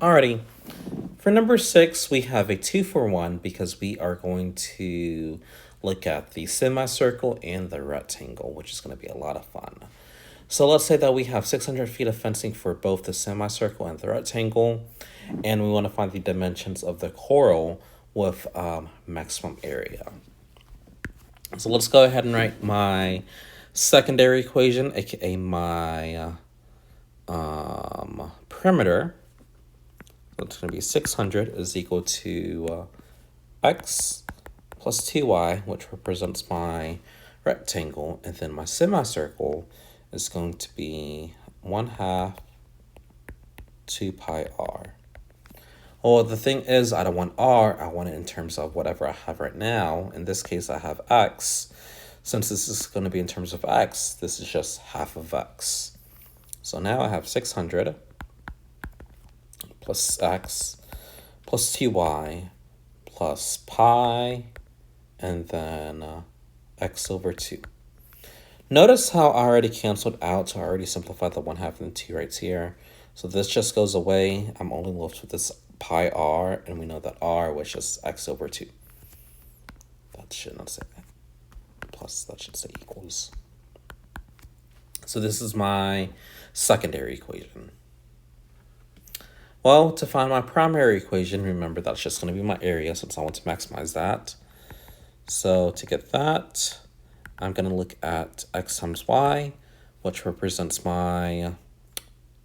Alrighty. For number 6, we have a 2 for 1 because we are going to look at the semicircle and the rectangle, which is going to be a lot of fun. So let's say that we have 600 feet of fencing for both the semicircle and the rectangle, and we want to find the dimensions of the Corral with maximum area. So let's go ahead and write my secondary equation, aka my perimeter. So it's going to be 600 is equal to x plus 2y, which represents my rectangle, and then my semicircle is going to be 1/2 2 pi r. Well, the thing is, I don't want r, I want it in terms of whatever I have right now. In this case, I have x. Since this is going to be in terms of x, this is just half of x. So now I have 600 plus x plus 2y plus pi, and then x over 2. Notice how I already canceled out, so I already simplified the 1/2 and the 2 right here. So this just goes away. I'm only left with this pi r, and we know that r was just x over 2. That should not say plus, that should say equals. So this is my secondary equation. Well, to find my primary equation, remember that's just going to be my area since I want to maximize that. So to get that, I'm going to look at x times y, which represents my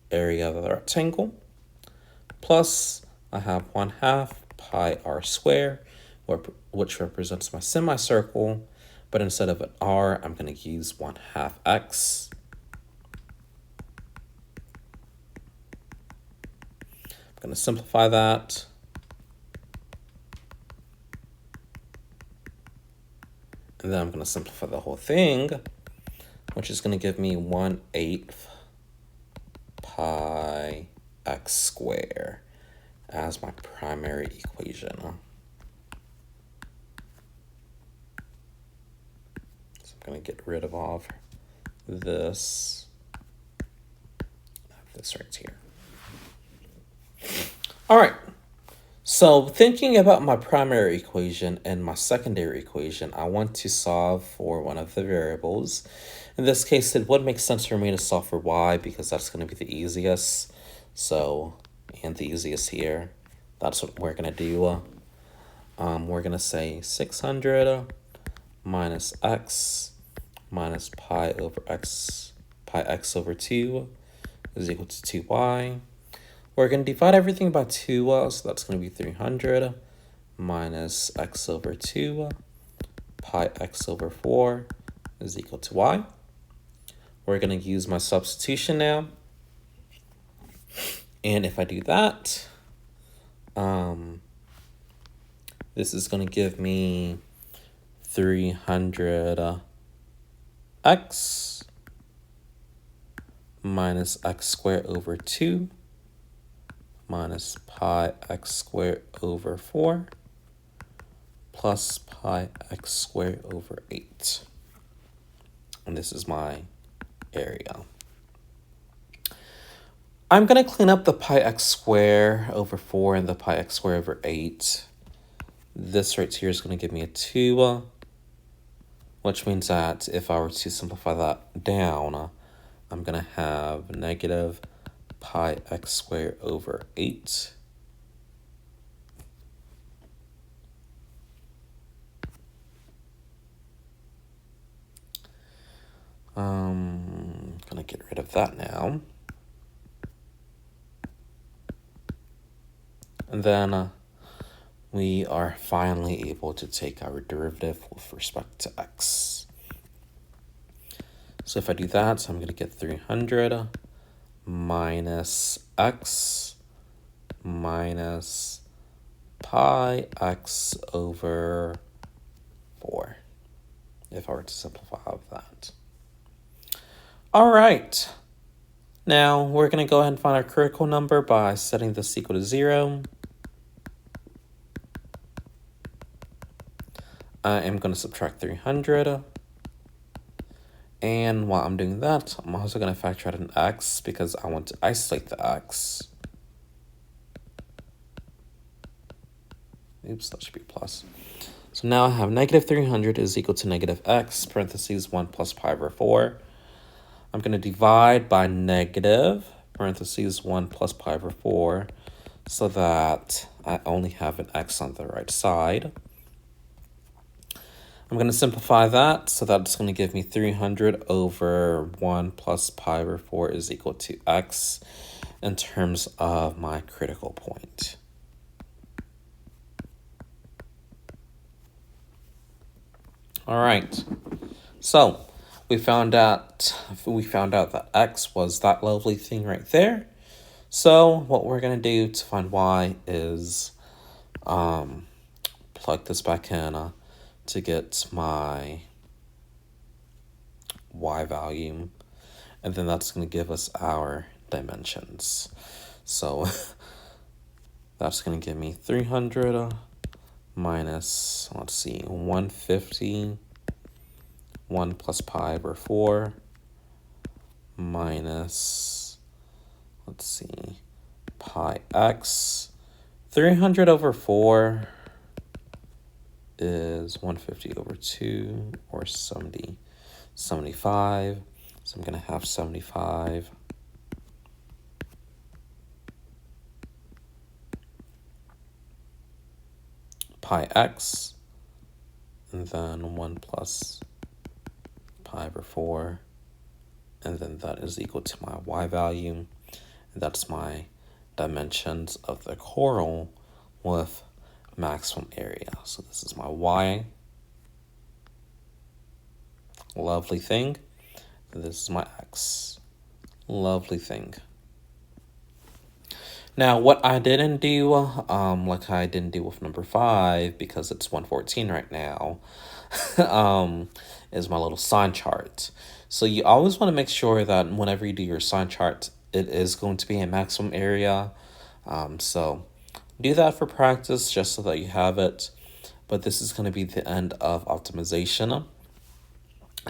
area of the rectangle, plus I have 1/2 pi r squared, which represents my semicircle, but instead of an r, I'm going to use 1/2 x. I'm going to simplify that. And then I'm going to simplify the whole thing, which is going to give me 1/8 pi x squared as my primary equation. So I'm going to get rid of all of this. I have this right here. All right. So thinking about my primary equation and my secondary equation, I want to solve for one of the variables. In this case, it would make sense for me to solve for y because that's going to be the easiest. So, and the easiest here, that's what we're going to do. We're going to say 600 minus x minus pi x over 2 is equal to 2y. We're going to divide everything by 2, so that's going to be 300 minus x over 2 pi x over 4 is equal to y. We're going to use my substitution now. And if I do that, this is going to give me 300 x minus x squared over 2 minus pi x squared over 4 plus pi x squared over 8. And this is my area. I'm going to clean up the pi x squared over 4 and the pi x squared over 8. This right here is going to give me a 2, which means that if I were to simplify that down, I'm going to have negative pi x squared over 8 gonna get rid of that now. And then we are finally able to take our derivative with respect to x. So if I do that, I'm going to get 300 minus x minus pi x over 4, if I were to simplify that. All right. Now we're going to go ahead and find our critical number by setting this equal to 0. I am going to subtract 300. And while I'm doing that, I'm also going to factor out an x because I want to isolate the x. Oops, that should be plus. So now I have negative 300 is equal to negative x, parentheses 1 plus pi over 4. I'm going to divide by negative, parentheses 1 plus pi over 4, so that I only have an x on the right side. I'm going to simplify that, so that's going to give me 300 over 1 plus pi over 4 is equal to x in terms of my critical point. All right, so we found out that x was that lovely thing right there. So what we're going to do to find y is plug this back in to get my y value, and then that's going to give us our dimensions. So that's going to give me 300 minus, let's see, 150, 1 plus pi over 4, minus, let's see, pi x. 300 over 4 is 150 over 2, or 75. So I'm going to have 75 pi x, and then 1 plus pi over 4, and then that is equal to my y value, and that's my dimensions of the coral with maximum area. So this is my y, lovely thing, and this is my x, lovely thing. Now, what I didn't do, like I didn't do with number 5, because it's 114 right now, is my little sign chart. So you always want to make sure that whenever you do your sign chart, it is going to be a maximum area. So do that for practice just so that you have it. But this is going to be the end of optimization.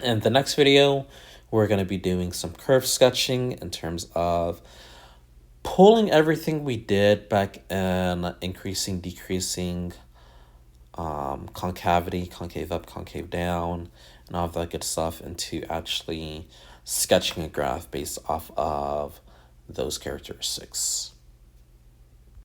In the next video, we're going to be doing some curve sketching in terms of pulling everything we did back in increasing, decreasing, concavity, concave up, concave down, and all of that good stuff into actually sketching a graph based off of those characteristics.